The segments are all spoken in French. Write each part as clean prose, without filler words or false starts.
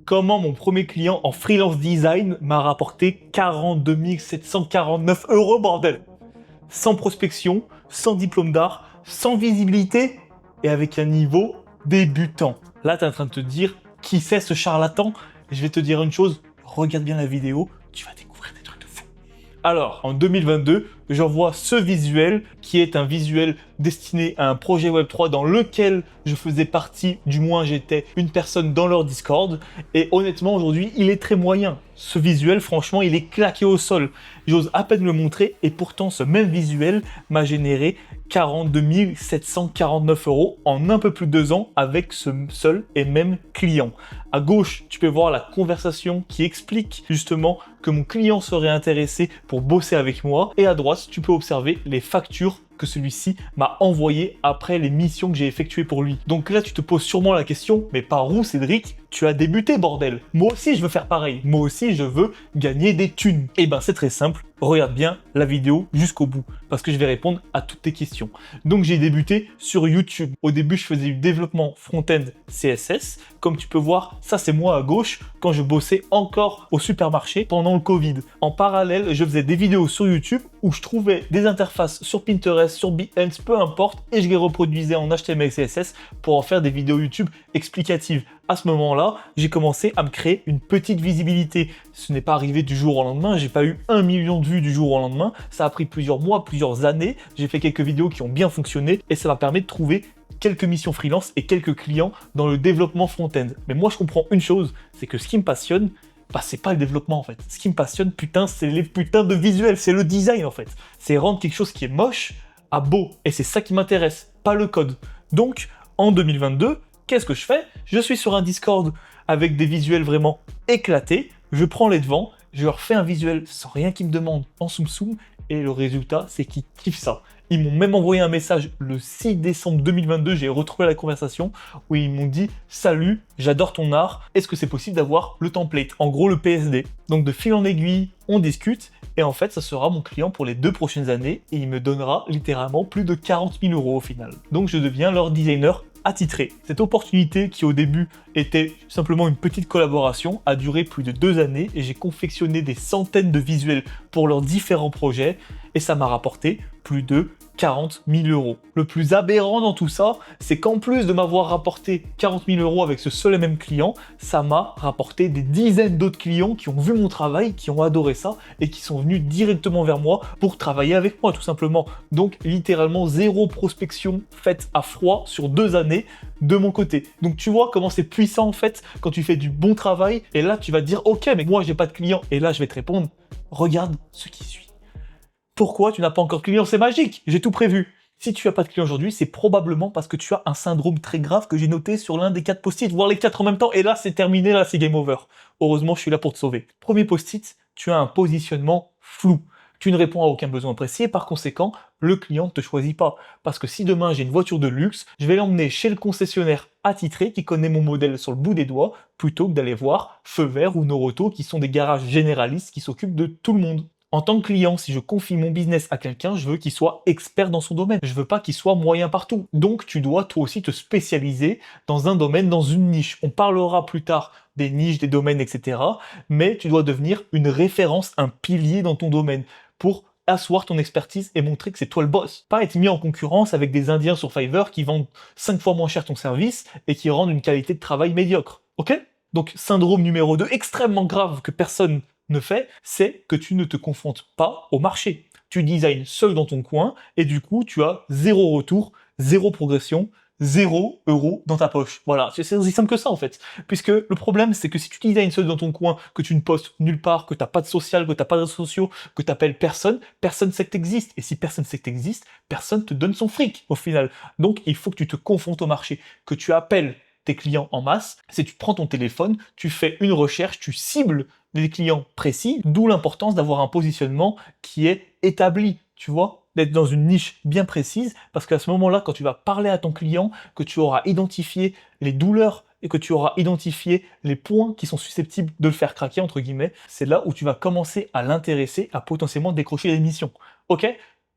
Comment mon premier client en freelance design m'a rapporté 42 749 €, bordel! Sans prospection, sans diplôme d'art, sans visibilité et avec un niveau débutant. Là, tu es en train de te dire, qui c'est ce charlatan? Je vais te dire une chose, regarde bien la vidéo, tu vas découvrir des trucs de fou. Alors, en 2022, j'envoie ce visuel qui est un visuel destiné à un projet Web3 dans lequel je faisais partie, du moins j'étais une personne dans leur Discord. Et honnêtement, aujourd'hui, il est très moyen. Ce visuel, franchement, il est claqué au sol. J'ose à peine le montrer et pourtant, ce même visuel m'a généré 42 749 € en un peu plus de 2 ans avec ce seul et même client. À gauche, tu peux voir la conversation qui explique justement que mon client serait intéressé pour bosser avec moi. Et à droite, tu peux observer les factures que celui-ci m'a envoyées après les missions que j'ai effectuées pour lui. Donc là, tu te poses sûrement la question, mais par où, Cédric, tu as débuté, bordel? Moi aussi, je veux faire pareil. Moi aussi, je veux gagner des thunes. Et ben, c'est très simple. Regarde bien la vidéo jusqu'au bout, parce que je vais répondre à toutes tes questions. Donc, j'ai débuté sur YouTube. Au début, je faisais du développement front-end CSS. Comme tu peux voir, ça, c'est moi à gauche, quand je bossais encore au supermarché pendant le Covid. En parallèle, je faisais des vidéos sur YouTube où je trouvais des interfaces sur Pinterest, sur Behance, peu importe, et je les reproduisais en HTML et CSS pour en faire des vidéos YouTube explicatives. À ce moment-là, j'ai commencé à me créer une petite visibilité. Ce n'est pas arrivé du jour au lendemain, j'ai pas eu 1 million de vues du jour au lendemain, ça a pris plusieurs mois, plusieurs années, j'ai fait quelques vidéos qui ont bien fonctionné et ça m'a permis de trouver quelques missions freelance et quelques clients dans le développement front-end. Mais moi je comprends une chose, c'est que ce qui me passionne, c'est pas le développement en fait. Ce qui me passionne, putain, c'est les putains de visuels, c'est le design en fait. C'est rendre quelque chose qui est moche à beau. Et c'est ça qui m'intéresse, pas le code. Donc, en 2022, qu'est-ce que je fais? Je suis sur un Discord avec des visuels vraiment éclatés, je prends les devants, je leur fais un visuel sans rien qu'ils me demandent en soum soum, et le résultat, c'est qu'ils kiffent ça. Ils m'ont même envoyé un message le 6 décembre 2022, j'ai retrouvé la conversation, où ils m'ont dit « Salut, j'adore ton art, est-ce que c'est possible d'avoir le template ?» En gros, le PSD. Donc de fil en aiguille, on discute, et en fait, ça sera mon client pour les 2 prochaines années, et il me donnera littéralement plus de 40 000 € au final. Donc je deviens leur designer attitré. Cette opportunité qui au début était simplement une petite collaboration a duré plus de 2 années et j'ai confectionné des centaines de visuels pour leurs différents projets et ça m'a rapporté plus de 40 000 €. Le plus aberrant dans tout ça, c'est qu'en plus de m'avoir rapporté 40 000 € avec ce seul et même client, ça m'a rapporté des dizaines d'autres clients qui ont vu mon travail, qui ont adoré ça et qui sont venus directement vers moi pour travailler avec moi tout simplement. Donc littéralement zéro prospection faite à froid sur 2 années de mon côté. Donc tu vois comment c'est puissant en fait quand tu fais du bon travail et là tu vas te dire ok mais moi j'ai pas de client et là je vais te répondre regarde ce qui suit. Pourquoi tu n'as pas encore de client? C'est magique, j'ai tout prévu. Si tu n'as pas de client aujourd'hui, c'est probablement parce que tu as un syndrome très grave que j'ai noté sur l'un des 4 post-it, voire les 4 en même temps, et là c'est terminé, là c'est game over. Heureusement, je suis là pour te sauver. Premier post-it, tu as un positionnement flou. Tu ne réponds à aucun besoin précis et par conséquent, le client ne te choisit pas. Parce que si demain j'ai une voiture de luxe, je vais l'emmener chez le concessionnaire attitré qui connaît mon modèle sur le bout des doigts, plutôt que d'aller voir Feu Vert ou Noroto qui sont des garages généralistes qui s'occupent de tout le monde. En tant que client, si je confie mon business à quelqu'un, je veux qu'il soit expert dans son domaine. Je veux pas qu'il soit moyen partout. Donc, tu dois toi aussi te spécialiser dans un domaine, dans une niche. On parlera plus tard des niches, des domaines, etc. Mais tu dois devenir une référence, un pilier dans ton domaine pour asseoir ton expertise et montrer que c'est toi le boss. Pas être mis en concurrence avec des Indiens sur Fiverr qui vendent 5 fois moins cher ton service et qui rendent une qualité de travail médiocre. Ok? Donc, syndrome numéro 2, extrêmement grave que personne ne fait, c'est que tu ne te confrontes pas au marché. Tu designes seul dans ton coin et du coup, tu as zéro retour, zéro progression, 0 € dans ta poche. Voilà, c'est aussi simple que ça en fait. Puisque le problème, c'est que si tu designes seul dans ton coin, que tu ne postes nulle part, que tu n'as pas de social, que tu n'as pas de réseaux sociaux, que tu n'appelles personne, personne sait que tu existes. Et si personne sait que tu existes, personne te donne son fric au final. Donc, il faut que tu te confrontes au marché, que tu appelles tes clients en masse, c'est tu prends ton téléphone, tu fais une recherche, tu cibles des clients précis, d'où l'importance d'avoir un positionnement qui est établi, tu vois, d'être dans une niche bien précise, parce qu'à ce moment-là, quand tu vas parler à ton client, que tu auras identifié les douleurs et que tu auras identifié les points qui sont susceptibles de le faire craquer, entre guillemets, c'est là où tu vas commencer à l'intéresser à potentiellement décrocher les missions. Ok ?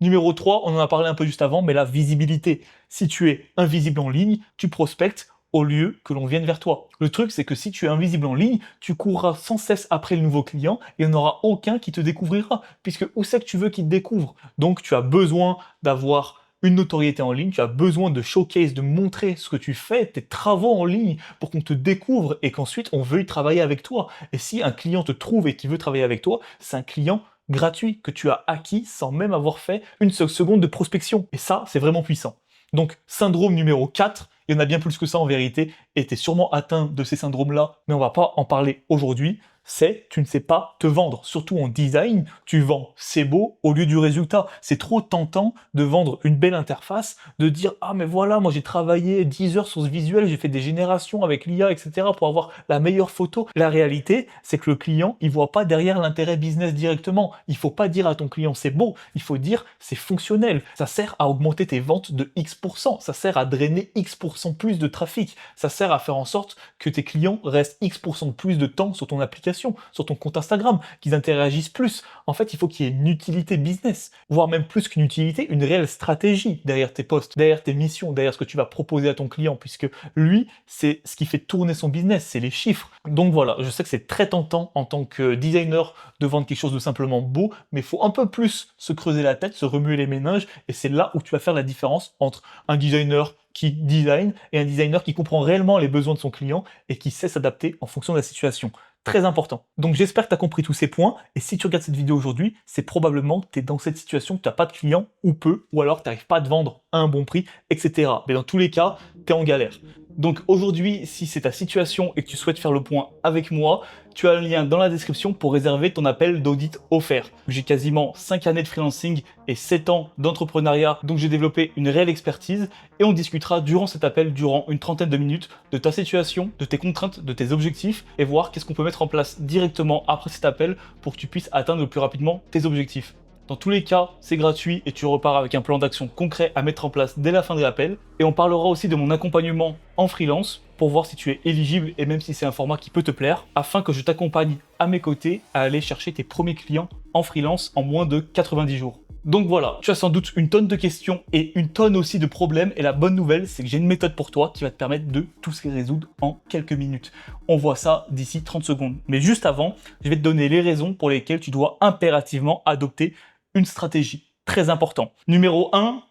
Numéro 3, on en a parlé un peu juste avant, mais la visibilité. Si tu es invisible en ligne, tu prospectes au lieu que l'on vienne vers toi. Le truc, c'est que si tu es invisible en ligne, tu courras sans cesse après le nouveau client et il n'y en aura aucun qui te découvrira, puisque où c'est que tu veux qu'il te découvre? Donc tu as besoin d'avoir une notoriété en ligne, tu as besoin de showcase, de montrer ce que tu fais, tes travaux en ligne, pour qu'on te découvre et qu'ensuite on veuille travailler avec toi. Et si un client te trouve et qui veut travailler avec toi, c'est un client gratuit que tu as acquis sans même avoir fait une seule seconde de prospection. Et ça, c'est vraiment puissant. Donc, syndrome numéro 4, il y en a bien plus que ça en vérité, et tu es sûrement atteint de ces syndromes-là, mais on va pas en parler aujourd'hui, c'est tu ne sais pas te vendre. Surtout en design, tu vends c'est beau au lieu du résultat. C'est trop tentant de vendre une belle interface, de dire « Ah mais voilà, moi j'ai travaillé 10 heures sur ce visuel, j'ai fait des générations avec l'IA, etc. pour avoir la meilleure photo. » La réalité, c'est que le client, il voit pas derrière l'intérêt business directement. Il faut pas dire à ton client « c'est beau », il faut dire « c'est fonctionnel ». Ça sert à augmenter tes ventes de X%, ça sert à drainer X% plus de trafic, ça sert à faire en sorte que tes clients restent X% de plus de temps sur ton application, sur ton compte Instagram, qu'ils interagissent plus. En fait, il faut qu'il y ait une utilité business, voire même plus qu'une utilité, une réelle stratégie derrière tes posts, derrière tes missions, derrière ce que tu vas proposer à ton client, puisque lui, c'est ce qui fait tourner son business, c'est les chiffres. Donc voilà, je sais que c'est très tentant en tant que designer de vendre quelque chose de simplement beau, mais il faut un peu plus se creuser la tête, se remuer les méninges, et c'est là où tu vas faire la différence entre un designer qui design et un designer qui comprend réellement les besoins de son client et qui sait s'adapter en fonction de la situation. Très important. Donc j'espère que tu as compris tous ces points, et si tu regardes cette vidéo aujourd'hui, c'est probablement que tu es dans cette situation, que tu n'as pas de client, ou peu, ou alors tu n'arrives pas à te vendre à un bon prix, etc. Mais dans tous les cas, tu es en galère. Donc aujourd'hui, si c'est ta situation et que tu souhaites faire le point avec moi, tu as le lien dans la description pour réserver ton appel d'audit offert. J'ai quasiment 5 années de freelancing et 7 ans d'entrepreneuriat, donc j'ai développé une réelle expertise et on discutera durant cet appel, durant une trentaine de minutes, de ta situation, de tes contraintes, de tes objectifs et voir qu'est-ce qu'on peut mettre en place directement après cet appel pour que tu puisses atteindre le plus rapidement tes objectifs. Dans tous les cas, c'est gratuit et tu repars avec un plan d'action concret à mettre en place dès la fin de l'appel. Et on parlera aussi de mon accompagnement en freelance pour voir si tu es éligible et même si c'est un format qui peut te plaire, afin que je t'accompagne à mes côtés à aller chercher tes premiers clients en freelance en moins de 90 jours. Donc voilà, tu as sans doute une tonne de questions et une tonne aussi de problèmes, et la bonne nouvelle, c'est que j'ai une méthode pour toi qui va te permettre de tous les résoudre en quelques minutes. On voit ça d'ici 30 secondes. Mais juste avant, je vais te donner les raisons pour lesquelles tu dois impérativement adopter une stratégie. Très important. Numéro 1,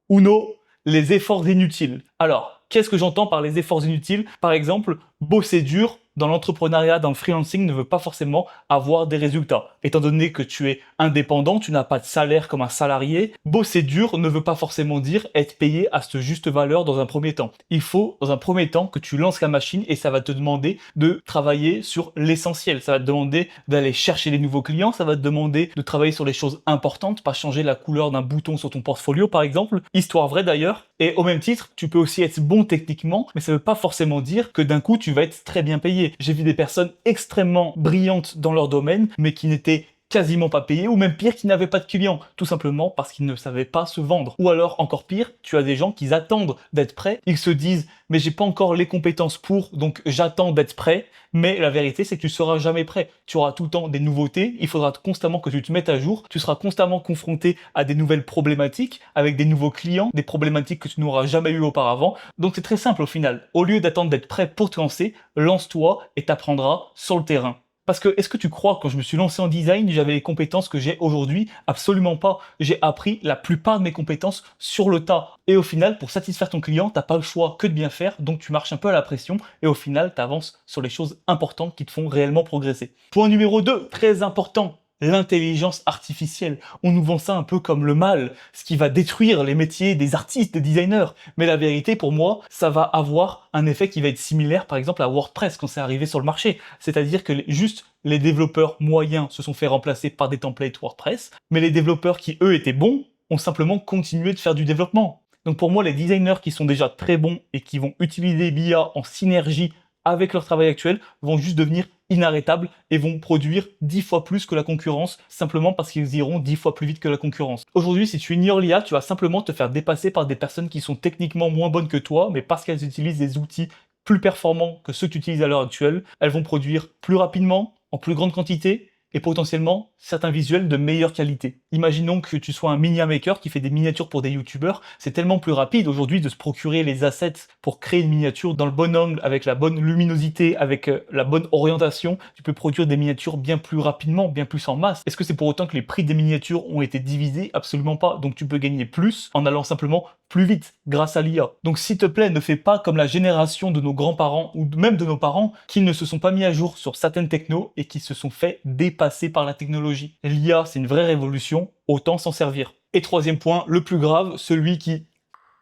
Uno, les efforts inutiles. Alors, qu'est-ce que j'entends par les efforts inutiles? Par exemple, bosser dur dans l'entrepreneuriat, dans le freelancing, ne veut pas forcément avoir des résultats. Étant donné que tu es indépendant, tu n'as pas de salaire comme un salarié, bosser dur ne veut pas forcément dire être payé à cette juste valeur dans un premier temps. Il faut, dans un premier temps, que tu lances la machine et ça va te demander de travailler sur l'essentiel. Ça va te demander d'aller chercher les nouveaux clients, ça va te demander de travailler sur les choses importantes, pas changer la couleur d'un bouton sur ton portfolio, par exemple. Histoire vraie d'ailleurs. Et au même titre, tu peux aussi être bon techniquement, mais ça ne veut pas forcément dire que d'un coup, tu vas être très bien payé. J'ai vu des personnes extrêmement brillantes dans leur domaine, mais qui n'étaient quasiment pas payés, ou même pire, qui n'avaient pas de clients, tout simplement parce qu'ils ne savaient pas se vendre. Ou alors, encore pire, tu as des gens qui attendent d'être prêts, ils se disent « mais j'ai pas encore les compétences pour, donc j'attends d'être prêt », mais la vérité, c'est que tu seras jamais prêt. Tu auras tout le temps des nouveautés, il faudra constamment que tu te mettes à jour, tu seras constamment confronté à des nouvelles problématiques, avec des nouveaux clients, des problématiques que tu n'auras jamais eues auparavant. Donc c'est très simple au final. Au lieu d'attendre d'être prêt pour te lancer, lance-toi et t'apprendras sur le terrain. Parce que, est-ce que tu crois que quand je me suis lancé en design, j'avais les compétences que j'ai aujourd'hui? Absolument pas. J'ai appris la plupart de mes compétences sur le tas. Et au final, pour satisfaire ton client, t'as pas le choix que de bien faire, donc tu marches un peu à la pression, et au final, tu avances sur les choses importantes qui te font réellement progresser. Point numéro 2, très important. L'intelligence artificielle. On nous vend ça un peu comme le mal, ce qui va détruire les métiers des artistes, des designers. Mais la vérité, pour moi, ça va avoir un effet qui va être similaire, par exemple, à WordPress quand c'est arrivé sur le marché. C'est-à-dire que juste les développeurs moyens se sont fait remplacer par des templates WordPress, mais les développeurs qui, eux, étaient bons, ont simplement continué de faire du développement. Donc pour moi, les designers qui sont déjà très bons et qui vont utiliser l'IA en synergie avec leur travail actuel vont juste devenir inarrêtables et vont produire 10 fois plus que la concurrence simplement parce qu'ils iront 10 fois plus vite que la concurrence. Aujourd'hui, si tu ignores l'IA, tu vas simplement te faire dépasser par des personnes qui sont techniquement moins bonnes que toi, mais parce qu'elles utilisent des outils plus performants que ceux que tu utilises à l'heure actuelle, elles vont produire plus rapidement, en plus grande quantité et potentiellement certains visuels de meilleure qualité. Imaginons que tu sois un miniature maker qui fait des miniatures pour des youtubeurs, c'est tellement plus rapide aujourd'hui de se procurer les assets pour créer une miniature dans le bon angle, avec la bonne luminosité, avec la bonne orientation. Tu peux produire des miniatures bien plus rapidement, bien plus en masse. Est-ce que c'est pour autant que les prix des miniatures ont été divisés? Absolument pas. Donc tu peux gagner plus en allant simplement plus vite grâce à l'IA. Donc s'il te plaît, ne fais pas comme la génération de nos grands-parents ou même de nos parents qui ne se sont pas mis à jour sur certaines technos et qui se sont fait dépasser par la technologie. L'IA, c'est une vraie révolution, autant s'en servir. Et troisième point, le plus grave, celui qui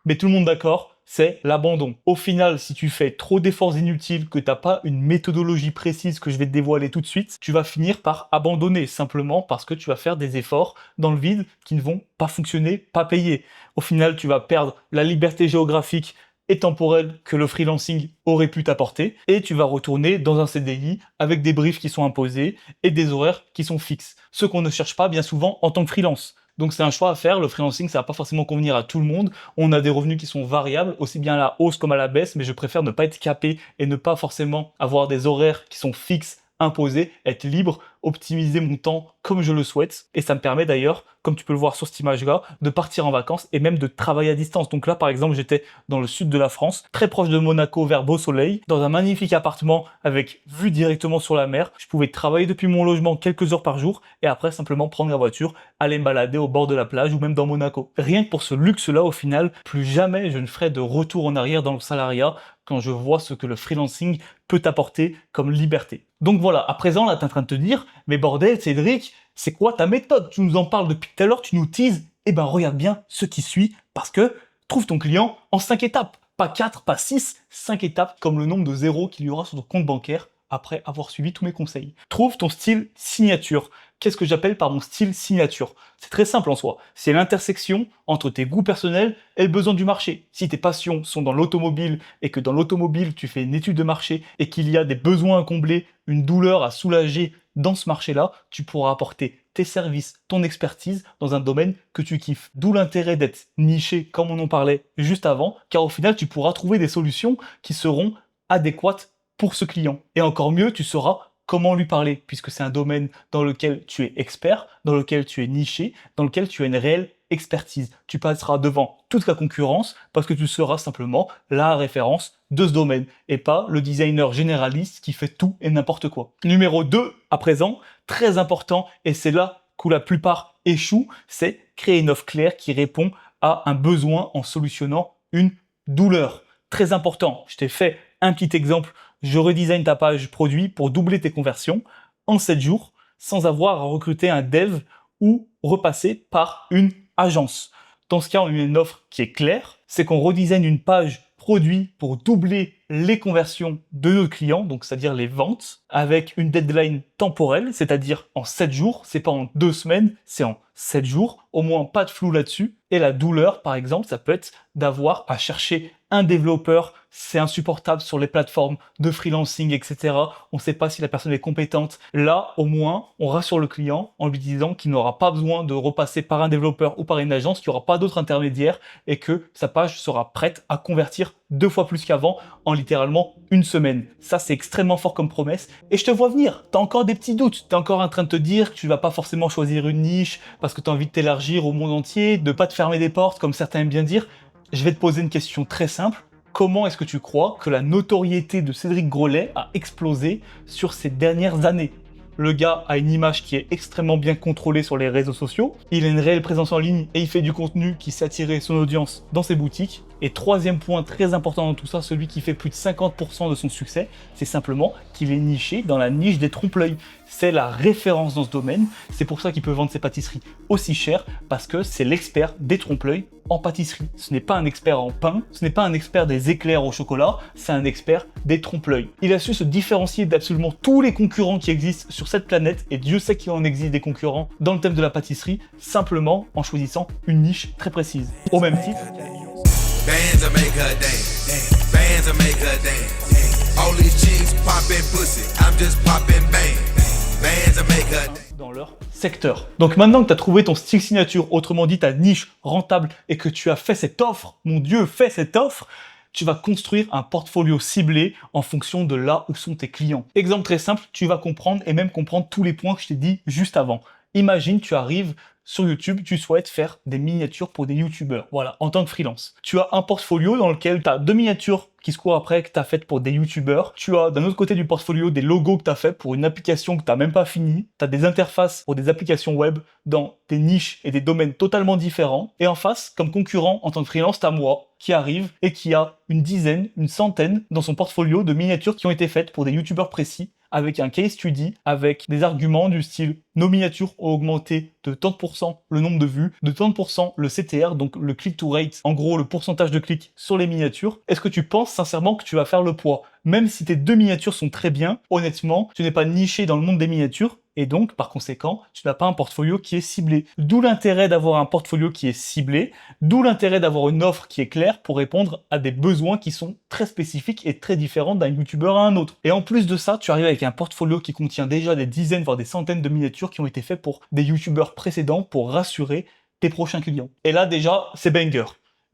met tout le monde d'accord, c'est l'abandon. Au final, si tu fais trop d'efforts inutiles, que tu n'as pas une méthodologie précise que je vais te dévoiler tout de suite, tu vas finir par abandonner simplement parce que tu vas faire des efforts dans le vide qui ne vont pas fonctionner, pas payer. Au final, tu vas perdre la liberté géographique et temporelle que le freelancing aurait pu t'apporter et tu vas retourner dans un CDI avec des briefs qui sont imposés et des horaires qui sont fixes. Ce qu'on ne cherche pas bien souvent en tant que freelance. Donc c'est un choix à faire, le freelancing ça va pas forcément convenir à tout le monde, on a des revenus qui sont variables, aussi bien à la hausse comme à la baisse, mais je préfère ne pas être capé et ne pas forcément avoir des horaires qui sont fixes, imposés, être libre, optimiser mon temps comme je le souhaite. Et ça me permet d'ailleurs, comme tu peux le voir sur cette image-là, de partir en vacances et même de travailler à distance. Donc là, par exemple, j'étais dans le sud de la France, très proche de Monaco, vers Beau Soleil, dans un magnifique appartement avec vue directement sur la mer. Je pouvais travailler depuis mon logement quelques heures par jour et après simplement prendre la voiture, aller me balader au bord de la plage ou même dans Monaco. Rien que pour ce luxe-là, au final, plus jamais je ne ferai de retour en arrière dans le salariat quand je vois ce que le freelancing peut t'apporter comme liberté. Donc voilà, à présent, là, tu es en train de te dire, mais bordel, Cédric, c'est quoi ta méthode? Tu nous en parles depuis tout à l'heure, tu nous teases. Eh ben, regarde bien ce qui suit, parce que trouve ton client en 5 étapes. Pas 4, pas 6, 5 étapes, comme le nombre de zéros qu'il y aura sur ton compte bancaire après avoir suivi tous mes conseils. Trouve ton style signature. Qu'est-ce que j'appelle par mon style signature? C'est très simple en soi. C'est l'intersection entre tes goûts personnels et le besoin du marché. Si tes passions sont dans l'automobile et que dans l'automobile tu fais une étude de marché et qu'il y a des besoins à combler, une douleur à soulager dans ce marché-là, tu pourras apporter tes services, ton expertise dans un domaine que tu kiffes. D'où l'intérêt d'être niché comme on en parlait juste avant, car au final tu pourras trouver des solutions qui seront adéquates pour ce client. Et encore mieux, tu sauras comment lui parler, puisque c'est un domaine dans lequel tu es expert, dans lequel tu es niché, dans lequel tu as une réelle expertise. Tu passeras devant toute la concurrence parce que tu seras simplement la référence de ce domaine et pas le designer généraliste qui fait tout et n'importe quoi. Numéro 2, à présent, très important, et c'est là où la plupart échouent, c'est créer une offre claire qui répond à un besoin en solutionnant une douleur. Très important, je t'ai fait un petit exemple. Je redesign ta page produit pour doubler tes conversions en 7 jours sans avoir à recruter un dev ou repasser par une agence. Dans ce cas, on a une offre qui est claire, c'est qu'on redesign une page produit pour doubler les conversions de nos clients, donc c'est-à-dire les ventes, avec une deadline temporelle, c'est-à-dire en 7 jours, c'est pas en 2 semaines, c'est en 7 jours, au moins pas de flou là-dessus. Et la douleur, par exemple, ça peut être d'avoir à chercher un développeur, c'est insupportable sur les plateformes de freelancing, etc. On ne sait pas si la personne est compétente. Là, au moins, on rassure le client en lui disant qu'il n'aura pas besoin de repasser par un développeur ou par une agence, qu'il n'y aura pas d'autres intermédiaires et que sa page sera prête à convertir 2 fois plus qu'avant en littéralement 1 semaine. Ça, c'est extrêmement fort comme promesse. Et je te vois venir. Tu as encore des petits doutes. Tu es encore en train de te dire que tu vas pas forcément choisir une niche parce que tu as envie de t'élargir au monde entier, de pas te fermer des portes, comme certains aiment bien dire. Je vais te poser une question très simple. Comment est-ce que tu crois que la notoriété de Cédric Grolet a explosé sur ces dernières années? Le gars a une image qui est extrêmement bien contrôlée sur les réseaux sociaux. Il a une réelle présence en ligne et il fait du contenu qui sait attirer son audience dans ses boutiques. Et troisième point très important dans tout ça, celui qui fait plus de 50% de son succès, c'est simplement qu'il est niché dans la niche des trompe-l'œil. C'est la référence dans ce domaine. C'est pour ça qu'il peut vendre ses pâtisseries aussi cher, parce que c'est l'expert des trompe-l'œil en pâtisserie. Ce n'est pas un expert en pain, ce n'est pas un expert des éclairs au chocolat, c'est un expert des trompe-l'œil. Il a su se différencier d'absolument tous les concurrents qui existent sur cette planète, et Dieu sait qu'il en existe des concurrents dans le thème de la pâtisserie, simplement en choisissant une niche très précise. Au même titre, Bands will make her dance. Bands will make her dance. All these chicks poppin' pussy. I'm just poppin' bang. Bands will make her dance. Dans leur secteur. Donc maintenant que tu as trouvé ton style signature, autrement dit ta niche rentable, et que tu as fait cette offre, mon Dieu, fais cette offre, tu vas construire un portfolio ciblé en fonction de là où sont tes clients. Exemple très simple, tu vas comprendre et même comprendre tous les points que je t'ai dit juste avant. Imagine, tu arrives sur YouTube, tu souhaites faire des miniatures pour des YouTubeurs, voilà, en tant que freelance. Tu as un portfolio dans lequel tu as 2 miniatures qui se courent après que tu as faites pour des YouTubeurs. Tu as d'un autre côté du portfolio des logos que tu as fait pour une application que tu n'as même pas finie. Tu as des interfaces pour des applications web dans des niches et des domaines totalement différents. Et en face, comme concurrent en tant que freelance, tu as moi qui arrive et qui a une dizaine, une centaine dans son portfolio de miniatures qui ont été faites pour des YouTubeurs précis, avec un case study, avec des arguments du style nos miniatures ont augmenté de tant de pourcents le nombre de vues, de tant de pourcents le CTR, donc le click-to rate, en gros le pourcentage de clics sur les miniatures. Est-ce que tu penses sincèrement que tu vas faire le poids? Même si tes 2 miniatures sont très bien, honnêtement, tu n'es pas niché dans le monde des miniatures, et donc, par conséquent, tu n'as pas un portfolio qui est ciblé. D'où l'intérêt d'avoir un portfolio qui est ciblé, d'où l'intérêt d'avoir une offre qui est claire pour répondre à des besoins qui sont très spécifiques et très différents d'un youtubeur à un autre. Et en plus de ça, tu arrives avec un portfolio qui contient déjà des dizaines, voire des centaines de miniatures qui ont été faits pour des youtubeurs précédents pour rassurer tes prochains clients. Et là, déjà, c'est banger.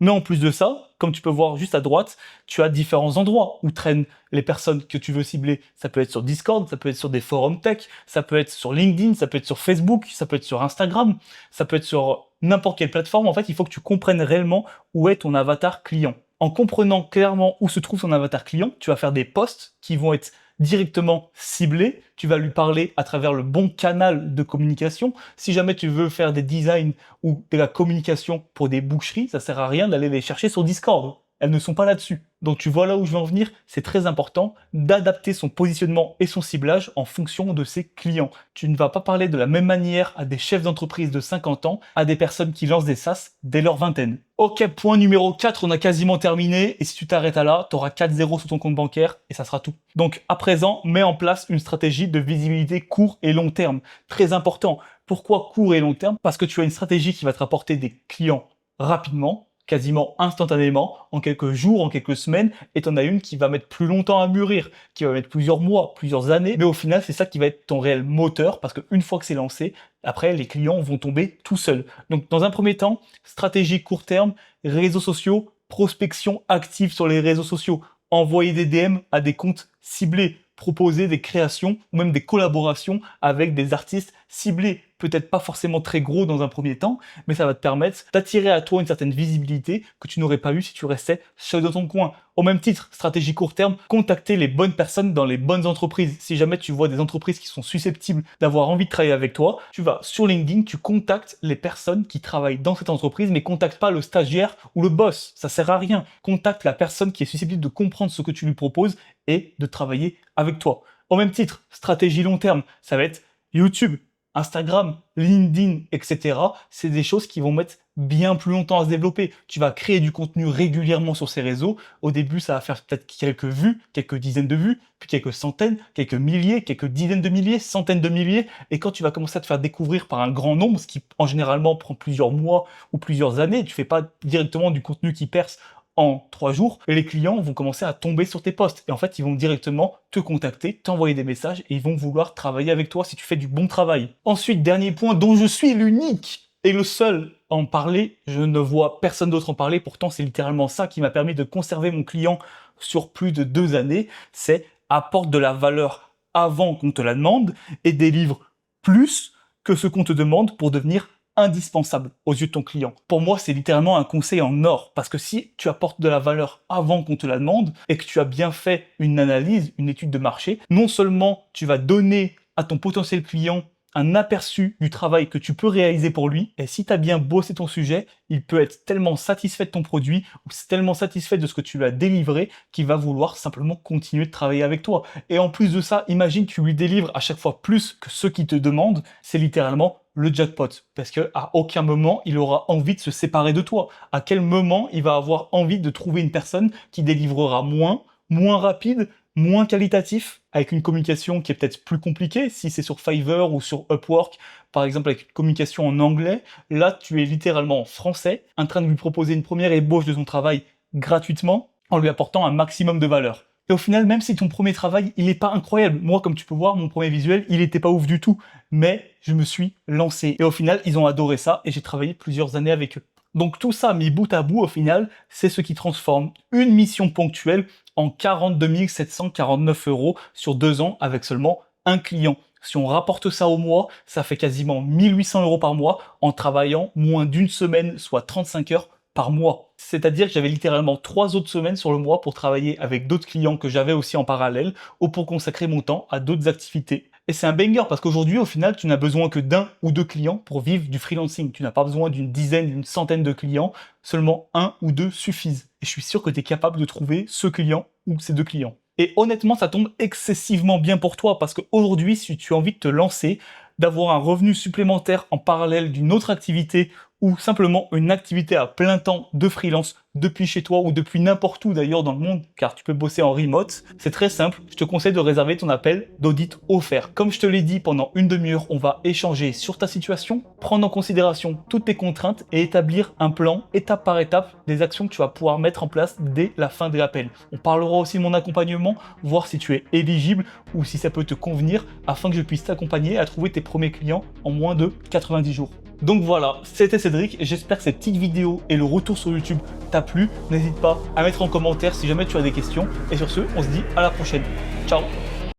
Mais en plus de ça, comme tu peux voir juste à droite, tu as différents endroits où traînent les personnes que tu veux cibler. Ça peut être sur Discord, ça peut être sur des forums tech, ça peut être sur LinkedIn, ça peut être sur Facebook, ça peut être sur Instagram, ça peut être sur n'importe quelle plateforme. En fait, il faut que tu comprennes réellement où est ton avatar client. En comprenant clairement où se trouve ton avatar client, tu vas faire des posts qui vont être directement ciblé, tu vas lui parler à travers le bon canal de communication. Si jamais tu veux faire des designs ou de la communication pour des boucheries, ça sert à rien d'aller les chercher sur Discord. Elles ne sont pas là-dessus. Donc tu vois là où je veux en venir, c'est très important d'adapter son positionnement et son ciblage en fonction de ses clients. Tu ne vas pas parler de la même manière à des chefs d'entreprise de 50 ans, à des personnes qui lancent des SaaS dès leur vingtaine. Ok, point numéro 4, on a quasiment terminé, et si tu t'arrêtes à là, tu auras 4-0 sur ton compte bancaire, et ça sera tout. Donc à présent, mets en place une stratégie de visibilité court et long terme. Très important. Pourquoi court et long terme? Parce que tu as une stratégie qui va te rapporter des clients rapidement, quasiment instantanément, en quelques jours, en quelques semaines, et t'en as une qui va mettre plus longtemps à mûrir, qui va mettre plusieurs mois, plusieurs années, mais au final, c'est ça qui va être ton réel moteur, parce qu'une fois que c'est lancé, après, les clients vont tomber tout seuls. Donc, dans un premier temps, stratégie court terme, réseaux sociaux, prospection active sur les réseaux sociaux, envoyer des DM à des comptes ciblés, proposer des créations ou même des collaborations avec des artistes ciblés. Peut-être pas forcément très gros dans un premier temps, mais ça va te permettre d'attirer à toi une certaine visibilité que tu n'aurais pas eu si tu restais seul dans ton coin. Au même titre, stratégie court terme, contacter les bonnes personnes dans les bonnes entreprises. Si jamais tu vois des entreprises qui sont susceptibles d'avoir envie de travailler avec toi, tu vas sur LinkedIn, tu contactes les personnes qui travaillent dans cette entreprise, mais contacte pas le stagiaire ou le boss. Ça sert à rien. Contacte la personne qui est susceptible de comprendre ce que tu lui proposes et de travailler avec toi. Au même titre, stratégie long terme, ça va être YouTube, Instagram, LinkedIn, etc. C'est des choses qui vont mettre bien plus longtemps à se développer. Tu vas créer du contenu régulièrement sur ces réseaux. Au début, ça va faire peut-être quelques vues, quelques dizaines de vues, puis quelques centaines, quelques milliers, quelques dizaines de milliers, centaines de milliers. Et quand tu vas commencer à te faire découvrir par un grand nombre, ce qui en généralement prend plusieurs mois ou plusieurs années, tu fais pas directement du contenu qui perce en 3 jours, et les clients vont commencer à tomber sur tes posts. Et en fait, ils vont directement te contacter, t'envoyer des messages, et ils vont vouloir travailler avec toi si tu fais du bon travail. Ensuite, dernier point dont je suis l'unique et le seul à en parler, je ne vois personne d'autre en parler, pourtant c'est littéralement ça qui m'a permis de conserver mon client sur plus de 2 années, c'est apporte de la valeur avant qu'on te la demande et délivre plus que ce qu'on te demande pour devenir indispensable aux yeux de ton client. Pour moi, c'est littéralement un conseil en or, parce que si tu apportes de la valeur avant qu'on te la demande et que tu as bien fait une analyse, une étude de marché, non seulement tu vas donner à ton potentiel client un aperçu du travail que tu peux réaliser pour lui, et si tu as bien bossé ton sujet, il peut être tellement satisfait de ton produit, ou tellement satisfait de ce que tu lui as délivré, qu'il va vouloir simplement continuer de travailler avec toi. Et en plus de ça, imagine tu lui délivres à chaque fois plus que ceux qui te demandent, c'est littéralement le jackpot. Parce que à aucun moment, il aura envie de se séparer de toi. À quel moment il va avoir envie de trouver une personne qui délivrera moins rapide, moins qualitatif, avec une communication qui est peut-être plus compliquée, si c'est sur Fiverr ou sur Upwork, par exemple avec une communication en anglais, là tu es littéralement en français, en train de lui proposer une première ébauche de son travail gratuitement, en lui apportant un maximum de valeur. Et au final, même si ton premier travail, il n'est pas incroyable, moi comme tu peux voir, mon premier visuel, il était pas ouf du tout, mais je me suis lancé. Et au final, ils ont adoré ça, et j'ai travaillé plusieurs années avec eux. Donc tout ça mis bout à bout, au final, c'est ce qui transforme une mission ponctuelle en 42 749 € sur 2 ans avec seulement un client. Si on rapporte ça au mois, ça fait quasiment 1800 € par mois en travaillant moins d'une semaine, soit 35 heures par mois. C'est-à-dire que j'avais littéralement 3 autres semaines sur le mois pour travailler avec d'autres clients que j'avais aussi en parallèle ou pour consacrer mon temps à d'autres activités. Et c'est un banger parce qu'aujourd'hui, au final, tu n'as besoin que d'un ou deux clients pour vivre du freelancing. Tu n'as pas besoin d'une dizaine, d'une centaine de clients. Seulement un ou deux suffisent. Et je suis sûr que tu es capable de trouver ce client ou ces deux clients. Et honnêtement, ça tombe excessivement bien pour toi parce qu'aujourd'hui, si tu as envie de te lancer, d'avoir un revenu supplémentaire en parallèle d'une autre activité ou simplement une activité à plein temps de freelance depuis chez toi ou depuis n'importe où d'ailleurs dans le monde, car tu peux bosser en remote, c'est très simple, je te conseille de réserver ton appel d'audit offert. Comme je te l'ai dit, pendant une demi-heure, on va échanger sur ta situation, prendre en considération toutes tes contraintes et établir un plan étape par étape des actions que tu vas pouvoir mettre en place dès la fin de l'appel. On parlera aussi de mon accompagnement, voir si tu es éligible ou si ça peut te convenir afin que je puisse t'accompagner à trouver tes premiers clients en moins de 90 jours. Donc voilà, c'était Cédric, j'espère que cette petite vidéo et le retour sur YouTube t'a plu. N'hésite pas à mettre en commentaire si jamais tu as des questions. Et sur ce, on se dit à la prochaine. Ciao!